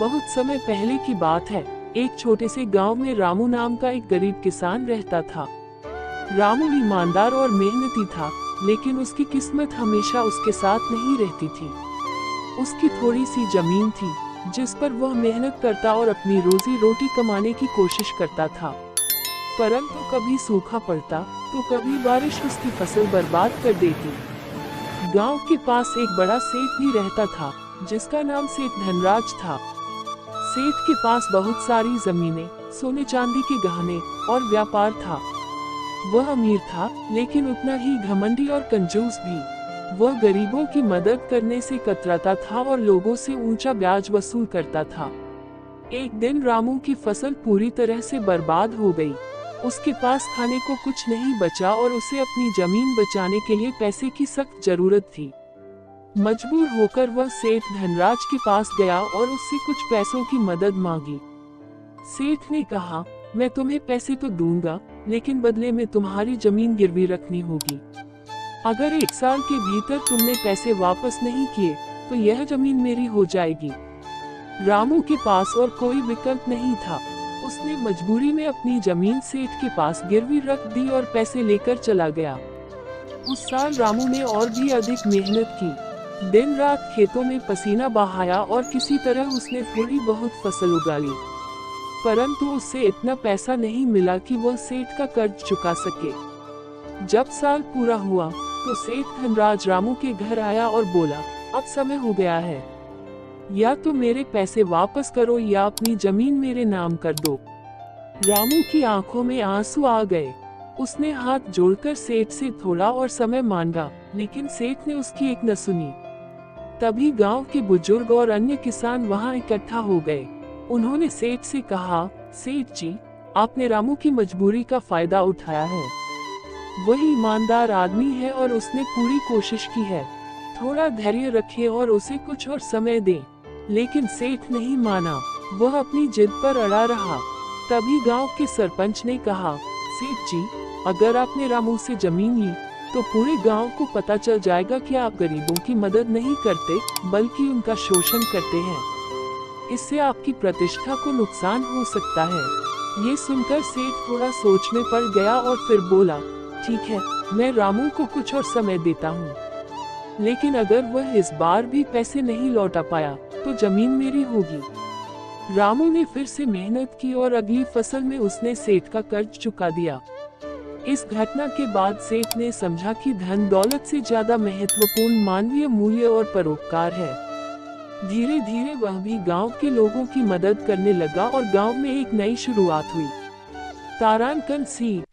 बहुत समय पहले की बात है। एक छोटे से गांव में रामू नाम का एक गरीब किसान रहता था। रामू ईमानदार और मेहनती था, लेकिन उसकी किस्मत हमेशा उसके साथ नहीं रहती थी। उसकी थोड़ी सी जमीन थी, जिस पर वह मेहनत करता और अपनी रोजी रोटी कमाने की कोशिश करता था। परंतु कभी सूखा पड़ता तो कभी बारिश उसकी फसल बर्बाद कर देती। गांव के पास एक बड़ा सेठ भी रहता था, जिसका नाम सेठ धनराज था। सेठ के पास बहुत सारी जमीनें, सोने चांदी के गहने और व्यापार था। वह अमीर था, लेकिन उतना ही घमंडी और कंजूस भी। वह गरीबों की मदद करने से कतराता था और लोगों से ऊंचा ब्याज वसूल करता था। एक दिन रामू की फसल पूरी तरह से बर्बाद हो गई। उसके पास खाने को कुछ नहीं बचा और उसे अपनी जमीन बचाने के लिए पैसे की सख्त जरूरत थी। मजबूर होकर वह सेठ धनराज के पास गया और उससे कुछ पैसों की मदद मांगी। सेठ ने कहा, मैं तुम्हें पैसे तो दूंगा, लेकिन बदले में तुम्हारी जमीन गिरवी रखनी होगी। अगर 1 साल के भीतर तुमने पैसे वापस नहीं किए तो यह जमीन मेरी हो जाएगी। रामू के पास और कोई विकल्प नहीं था। उसने मजबूरी में अपनी जमीन सेठ के पास गिरवी रख दी और पैसे लेकर चला गया। उस साल रामू ने और भी अधिक मेहनत की। दिन रात खेतों में पसीना बहाया और किसी तरह उसने थोड़ी बहुत फसल उगा ली। परंतु उससे इतना पैसा नहीं मिला कि वह सेठ का कर्ज चुका सके। जब साल पूरा हुआ तो सेठ धनराज रामू के घर आया और बोला, अब समय हो गया है, या तो मेरे पैसे वापस करो या अपनी जमीन मेरे नाम कर दो। रामू की आंखों में आंसू आ गए। उसने हाथ जोड़कर सेठ से थोड़ा और समय मांगा, लेकिन सेठ ने उसकी एक न सुनी। तभी गांव के बुजुर्ग और अन्य किसान वहां इकट्ठा हो गए। उन्होंने सेठ से कहा, सेठ जी, आपने रामू की मजबूरी का फायदा उठाया है। वह ईमानदार आदमी है और उसने पूरी कोशिश की है। थोड़ा धैर्य रखें और उसे कुछ और समय दें। लेकिन सेठ नहीं माना, वह अपनी जिद पर अड़ा रहा। तभी गांव के सरपंच ने कहा, सेठ जी, अगर आपने रामू से जमीन ली तो पूरे गांव को पता चल जाएगा कि आप गरीबों की मदद नहीं करते बल्कि उनका शोषण करते हैं। इससे आपकी प्रतिष्ठा को नुकसान हो सकता है। ये सुनकर सेठ थोड़ा सोच में पड़ गया और फिर बोला, ठीक है, मैं रामू को कुछ और समय देता हूँ, लेकिन अगर वह इस बार भी पैसे नहीं लौटा पाया तो जमीन मेरी होगी। रामू ने फिर से मेहनत की और अगली फसल में उसने सेठ का कर्ज चुका दिया। इस घटना के बाद सेठ ने समझा कि धन दौलत से ज्यादा महत्वपूर्ण मानवीय मूल्य और परोपकार है। धीरे धीरे वह भी गांव के लोगों की मदद करने लगा और गांव में एक नई शुरुआत हुई। तारांकन सीख।